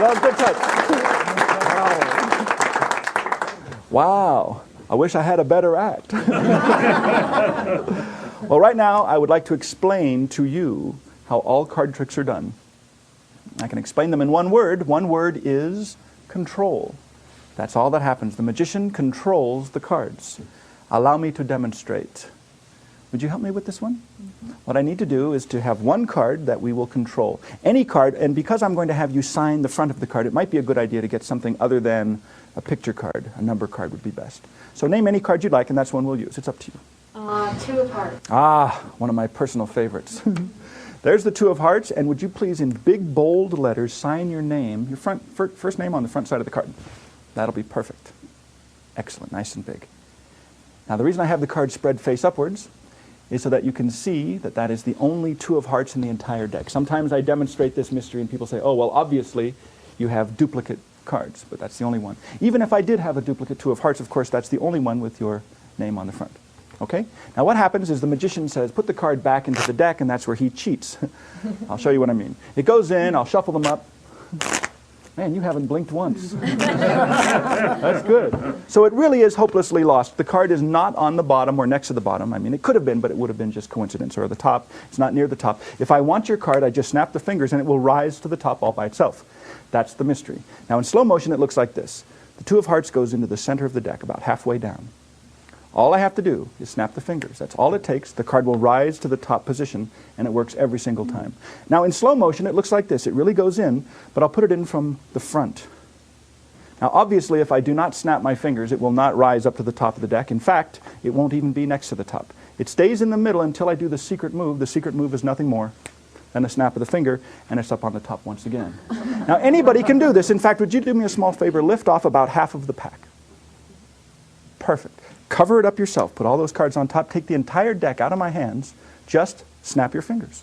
that was a good touch. Wow. I wish I had a better act. Well, right now, I would like to explain to you how all card tricks are done. I can explain them in one word. One word is control. That's all that happens. The magician controls the cards. Allow me to demonstrate. Would you help me with this one? Mm-hmm. What I need to do is to have one card that we will control. Any card, and because I'm going to have you sign the front of the card, it might be a good idea to get something other than a picture card. A number card would be best. So name any card you'd like, and that's one we'll use. It's up to you. Two of hearts. Ah, one of my personal favorites. There's the two of hearts, and would you please, in big, bold letters, sign your name, your first name on the front side of the card. That'll be perfect. Excellent, nice and big. Now, the reason I have the card spread face upwards is so that you can see that that is the only two of hearts in the entire deck. Sometimes I demonstrate this mystery, and people say, oh, well, obviously, you have duplicate cards, but that's the only one. Even if I did have a duplicate two of hearts, of course, that's the only one with your name on the front. Okay? Now what happens is the magician says, put the card back into the deck, and that's where he cheats. I'll show you what I mean. It goes in, I'll shuffle them up. Man, you haven't blinked once. That's good. So it really is hopelessly lost. The card is not on the bottom or next to the bottom. I mean, it could have been, but it would have been just coincidence. Or the top, it's not near the top. If I want your card, I just snap the fingers, and it will rise to the top all by itself. That's the mystery. Now in slow motion, it looks like this. The two of hearts goes into the center of the deck, about halfway down. All I have to do is snap the fingers. That's all it takes. The card will rise to the top position, and it works every single time. Now in slow motion, it looks like this. It really goes in, but I'll put it in from the front. Now obviously, if I do not snap my fingers, it will not rise up to the top of the deck. In fact, it won't even be next to the top. It stays in the middle until I do the secret move. The secret move is nothing more than a snap of the finger, and it's up on the top once again. Now anybody can do this. In fact, would you do me a small favor? Lift off about half of the pack. Perfect. Cover it up yourself. Put all those cards on top. Take the entire deck out of my hands. Just snap your fingers.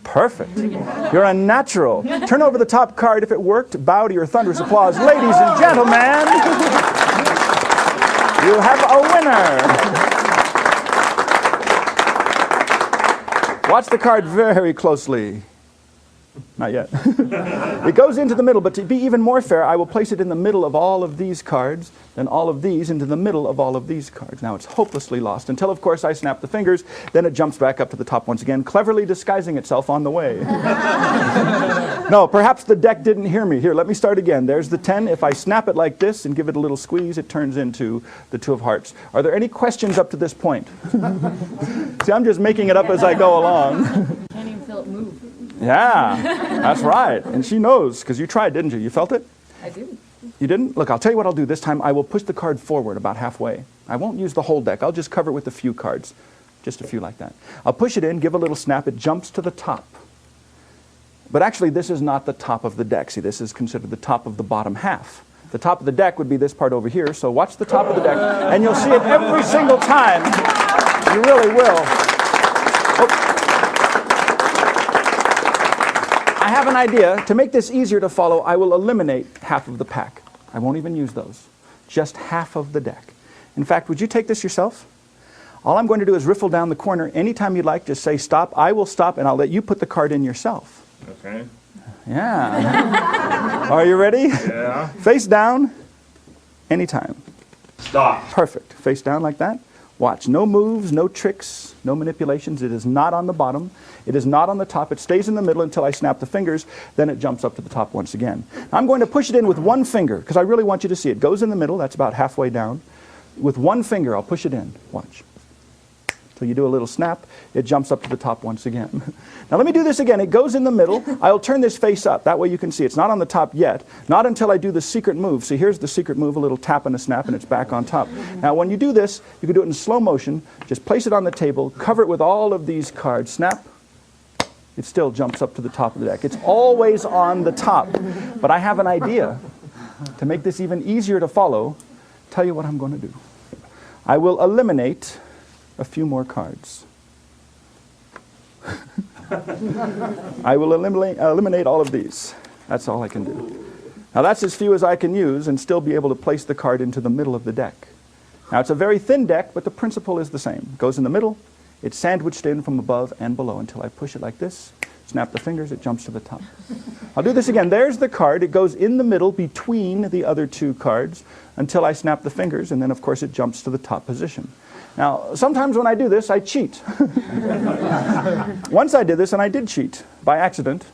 Perfect. You're a natural. Turn over the top card. If it worked, bow to your thunderous applause. Ladies and gentlemen, you have a winner. Watch the card very closely. Not yet. It goes into the middle, but to be even more fair, I will place it in the middle of all of these cards, then all of these into the middle of all of these cards. Now it's hopelessly lost until, of course, I snap the fingers. Then it jumps back up to the top once again, cleverly disguising itself on the way. No, perhaps the deck didn't hear me. Here, let me start again. There's the 10. If I snap it like this and give it a little squeeze, it turns into the two of hearts. Are there any questions up to this point? See, I'm just making it up as I go along. Can't even feel it move. Yeah, that's right. And she knows, because you tried, didn't you? You felt it? I didn't. You didn't? Look, I'll tell you what I'll do. This time I will push the card forward about halfway. I won't use the whole deck. I'll just cover it with a few cards. Just a few like that. I'll push it in, give a little snap. It jumps to the top. But actually, this is not the top of the deck. See, this is considered the top of the bottom half. The top of the deck would be this part over here. So watch the top of the deck, and you'll see it every single time. You really will. Oh. I have an idea. To make this easier to follow, I will eliminate half of the pack. I won't even use those. Just half of the deck. In fact, would you take this yourself? All I'm going to do is riffle down the corner. Anytime you'd like, just say stop. I will stop, and I'll let you put the card in yourself. Okay. Yeah. Are you ready? Yeah. Face down. Anytime. Stop. Perfect. Face down like that. Watch. No moves, no tricks, no manipulations. It is not on the bottom. It is not on the top. It stays in the middle until I snap the fingers. Then it jumps up to the top once again. I'm going to push it in with one finger because I really want you to see it. It goes in the middle. That's about halfway down. With one finger, I'll push it in. Watch. So you do a little snap. It jumps up to the top once again. Now let me do this again. It goes in the middle. I'll turn this face up. That way you can see it's not on the top yet. Not until I do the secret move. See, here's the secret move, a little tap and a snap, and it's back on top. Now when you do this, you can do it in slow motion. Just place it on the table, cover it with all of these cards, snap. It still jumps up to the top of the deck. It's always on the top. But I have an idea to make this even easier to follow. Tell you what I'm going to do. I will eliminate a few more cards. I will eliminate all of these. That's all I can do. Now that's as few as I can use and still be able to place the card into the middle of the deck. Now it's a very thin deck, but the principle is the same. It goes in the middle. It's sandwiched in from above and below until I push it like this. Snap the fingers, it jumps to the top. I'll do this again. There's the card. It goes in the middle between the other two cards until I snap the fingers, and then, of course, it jumps to the top position. Now, sometimes when I do this, I cheat. Once I did this, and I did cheat by accident.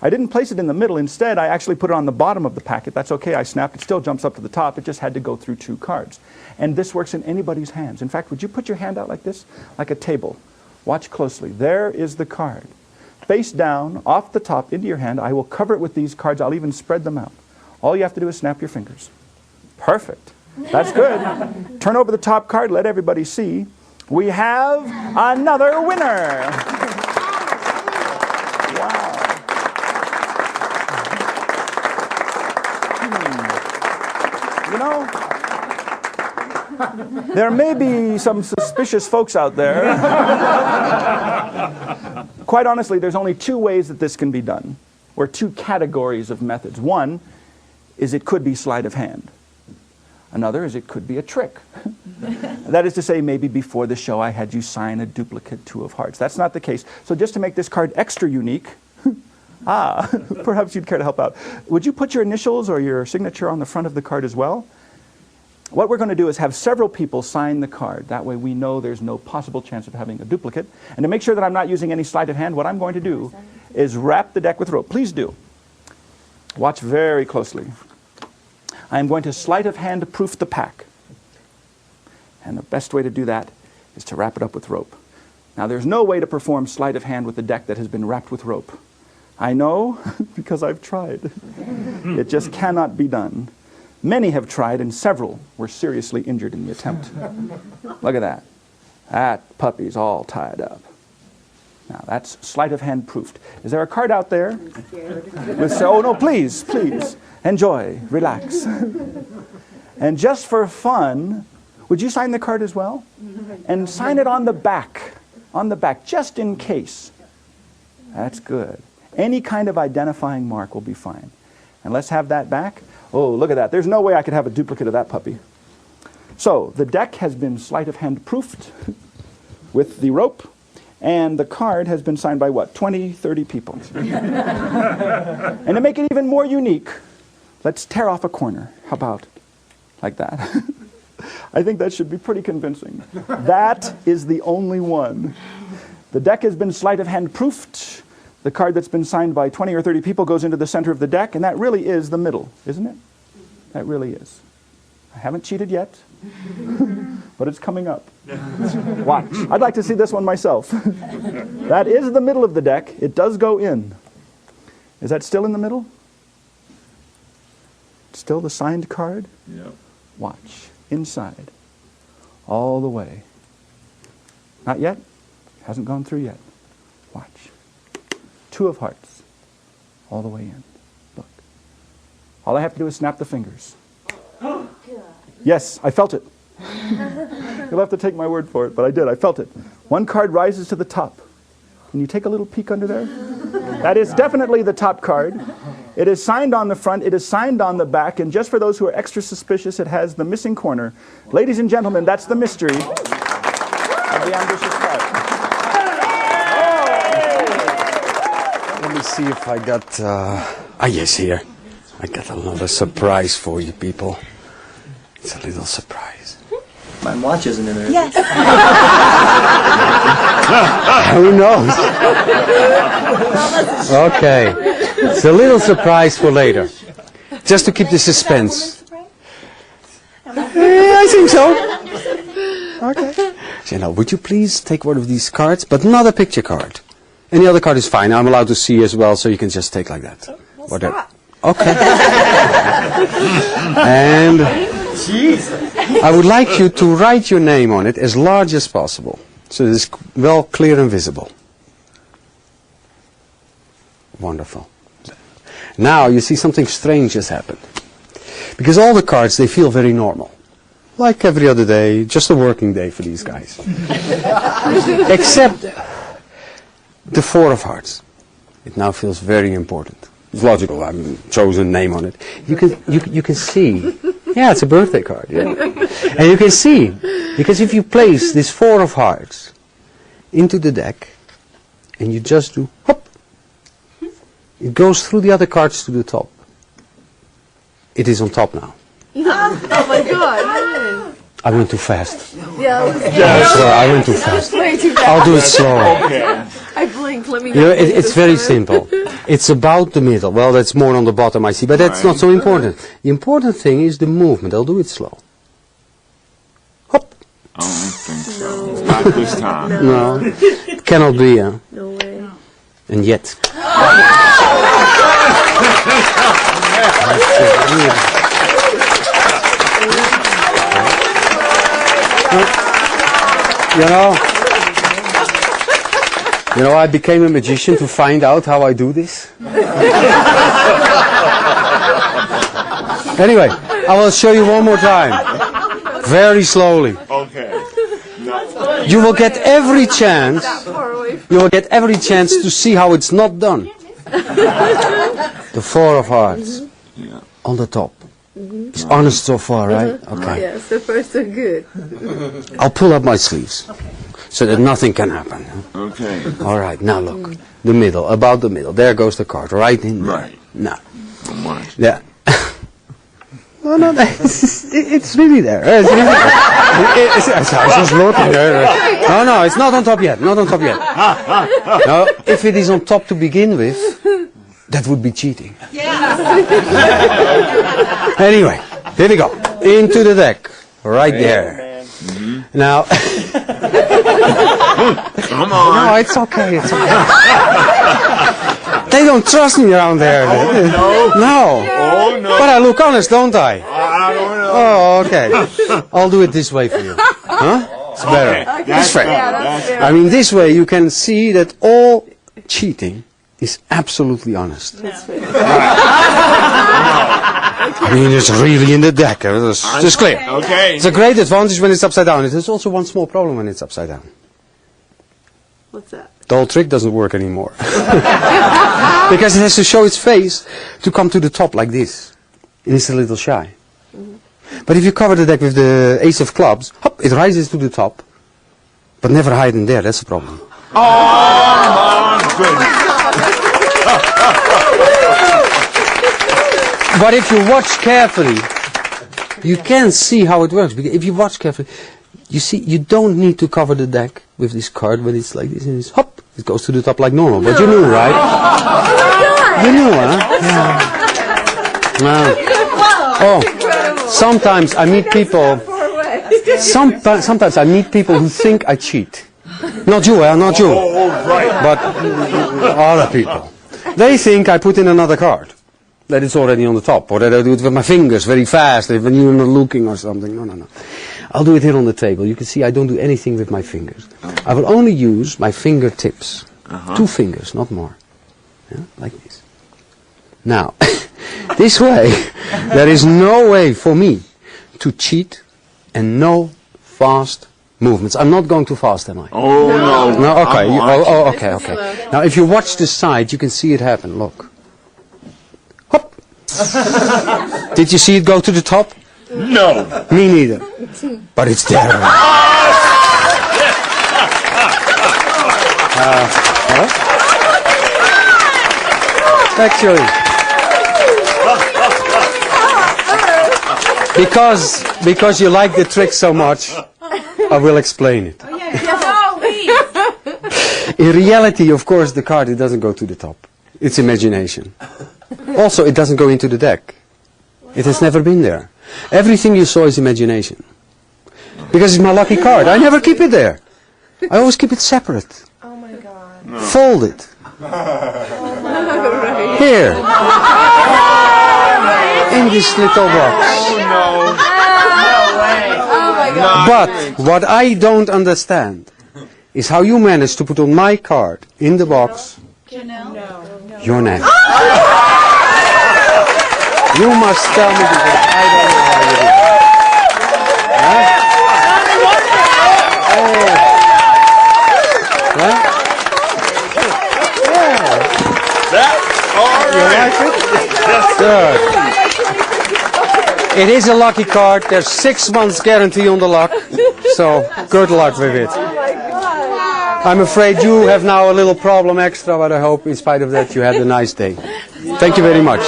I didn't place it in the middle. Instead, I actually put it on the bottom of the packet. That's okay. I snapped. It still jumps up to the top. It just had to go through two cards. And this works in anybody's hands. In fact, would you put your hand out like this? Like a table. Watch closely. There is the card. Face down, off the top, into your hand. I will cover it with these cards. I'll even spread them out. All you have to do is snap your fingers. Perfect. That's good. Turn over the top card. Let everybody see. We have another winner. Wow. You know, there may be some suspicious folks out there. Quite honestly, there's only two ways that this can be done, or two categories of methods. One is it could be sleight of hand. Another is it could be a trick. That is to say, maybe before the show I had you sign a duplicate two of hearts. That's not the case. So just to make this card extra unique, perhaps you'd care to help out. Would you put your initials or your signature on the front of the card as well? What we're going to do is have several people sign the card. That way we know there's no possible chance of having a duplicate. And to make sure that I'm not using any sleight of hand, what I'm going to do is wrap the deck with rope. Please do. Watch very closely. I'm going to sleight of hand proof the pack. And the best way to do that is to wrap it up with rope. Now there's no way to perform sleight of hand with a deck that has been wrapped with rope. I know because I've tried. It just cannot be done. Many have tried and several were seriously injured in the attempt. Look at that. That puppy's all tied up. Now that's sleight of hand proofed. Is there a card out there? Oh no, please, please. Enjoy, relax. And just for fun, would you sign the card as well? And sign it on the back, just in case. That's good. Any kind of identifying mark will be fine. And let's have that back. Oh, look at that. There's no way I could have a duplicate of that puppy. So the deck has been sleight of hand proofed with the rope, and the card has been signed by what? 20, 30 people. And to make it even more unique, let's tear off a corner. How about like that? I think that should be pretty convincing. That is the only one. The deck has been sleight of hand proofed. The card that's been signed by 20 or 30 people goes into the center of the deck, and that really is the middle, isn't it? That really is. I haven't cheated yet, but it's coming up. Watch. I'd like to see this one myself. That is the middle of the deck. It does go in. Is that still in the middle? Still the signed card? Yeah. Watch. Inside. All the way. Not yet? Hasn't gone through yet. Watch. Two of hearts. All the way in. Look. All I have to do is snap the fingers. Yes, I felt it. You'll have to take my word for it, but I did. I felt it. One card rises to the top. Can you take a little peek under there? That is definitely the top card. It is signed on the front. It is signed on the back. And just for those who are extra suspicious, it has the missing corner. Ladies and gentlemen, that's the mystery of the ambitious card. Let me see if I got... yes, here. I got another surprise for you people. It's a little surprise. My watch isn't in there. Yes. Who knows? Okay. It's a little surprise for later. Just to keep the suspense. I think so. Okay. So now, would you please take one of these cards, but not a picture card. Any other card is fine. I'm allowed to see as well, so you can just take like that. Whatever. Okay. And I would like you to write your name on it as large as possible, so it's well clear and visible. Wonderful. Now you see something strange has happened. Because all the cards, they feel very normal. Like every other day, just a working day for these guys. Except the Four of Hearts. It now feels very important. It's logical. I've chosen a name on it. You can see. Yeah, it's a birthday card. Yeah. And you can see, because if you place this Four of Hearts into the deck, and you just do hop, It goes through the other cards to the top. It is on top now. Oh my God. I went too fast. Yeah, I went too fast. way too bad. I'll do it slower. I blinked. Let me You know, it's very simple. It's about the middle. Well, that's more on the bottom, I see, but that's not so important. The important thing is the movement. I'll do it slow. Hop. I don't think so. Not this time. No, it cannot be. No way. And yet. You know, I became a magician to find out how I do this. Anyway, I will show you one more time. Very slowly. Okay. No. You will get every chance. You will get every chance to see how it's not done. The 4 of hearts on the top. It's honest so far, right? Okay. Yes, the first are good. I'll pull up my sleeves so that nothing can happen. Okay. All right, now look. The middle, about the middle. There goes the card, right in there. Right. Now. What? Yeah. No, it's really there. It's really there. I was just looking there. No, it's not on top yet. Not on top yet. No, if it is on top to begin with, that would be cheating. Anyway, here we go. Into the deck. Right there. Now. Come on. No, it's okay. It's okay. They don't trust me around there. No. Oh, no. But I look honest, don't I? I don't know. Oh, okay. I'll do it this way for you. Huh? It's better. Okay. It's fair. That's I mean, this way you can see that all cheating is absolutely honest. I mean, it's really in the deck. It's clear. Okay. It's a great advantage when it's upside down. There's also one small problem when it's upside down. What's that? The whole trick doesn't work anymore. Because it has to show its face to come to the top like this. And it's a little shy. But if you cover the deck with the ace of clubs, hop, it rises to the top. But never hide in there, that's the problem. Oh, my goodness. But if you watch carefully, you can see how it works. Because if you watch carefully, you see, you don't need to cover the deck with this card when it's like this and it's hop, it goes to the top like normal. But you knew, right? You knew, huh? Yeah. Oh, sometimes I meet people. Sometimes I meet people who think I cheat. Not you, not you. But other people. They think I put in another card. That it's already on the top, or that I do it with my fingers very fast, when you're not looking or something. No. I'll do it here on the table. You can see I don't do anything with my fingers. I will only use my fingertips. 2 fingers, not more. Yeah, like this. Now, this way, there is no way for me to cheat and no fast movements. I'm not going too fast, am I? Oh, no. No, okay. Okay. Now, if you watch the side, you can see it happen. Look. Hop. Did you see it go to the top? No. Me neither. But it's there. Actually. Because you like the trick so much, I will explain it. In reality, of course, the card, it doesn't go to the top. It's imagination. Also, it doesn't go into the deck. It has never been there. Everything you saw is imagination. Because it's my lucky card. I never keep it there. I always keep it separate. Oh my God. Folded. Here. In this little box. But what I don't understand is how you managed to put on my card in the box your name. You must tell me because I don't know how you do it. Huh? Huh? Yeah. You like it? Good. It is a lucky card. There's 6 months guarantee on the luck. So good luck with it. I'm afraid you have now a little problem extra, but I hope in spite of that you had a nice day. Thank you very much.